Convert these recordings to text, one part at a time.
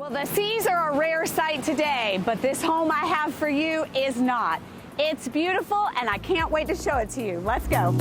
Well, the seas are a rare sight today, but this home I have for you is not. It's beautiful, and I can't wait to show it to you. Let's go.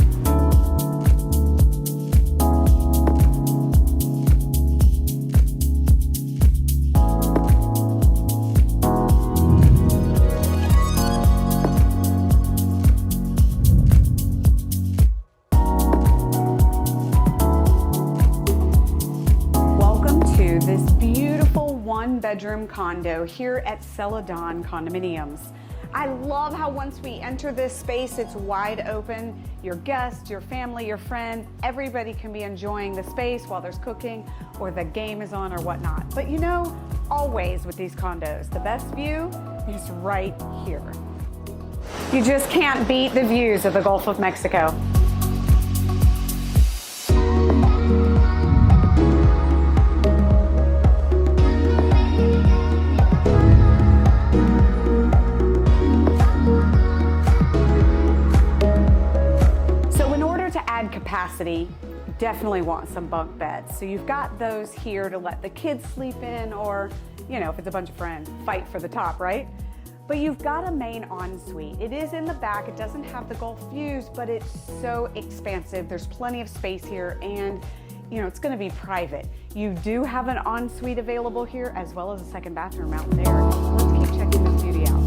This beautiful one-bedroom condo here at Celadon Condominiums. I love how once we enter this space, it's wide open. Your guests, your family, your friends, everybody can be enjoying the space while there's cooking or the game is on or whatnot. But you know, always with these condos, the best view is right here. You just can't beat the views of the Gulf of Mexico. Capacity, definitely want some bunk beds. So you've got those here to let the kids sleep in, or, you know, if it's a bunch of friends, fight for the top, right? But you've got a main ensuite. It is in the back. It doesn't have the Gulf views, but it's so expansive. There's plenty of space here, and you know, it's going to be private. You do have an ensuite available here, as well as a second bathroom out there. Let's keep checking this beauty out.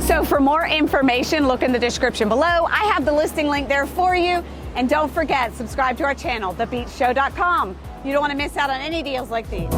So for more information, look in the description below. I have the listing link there for you. And don't forget, subscribe to our channel, thebeachshow.com. You don't want to miss out on any deals like these.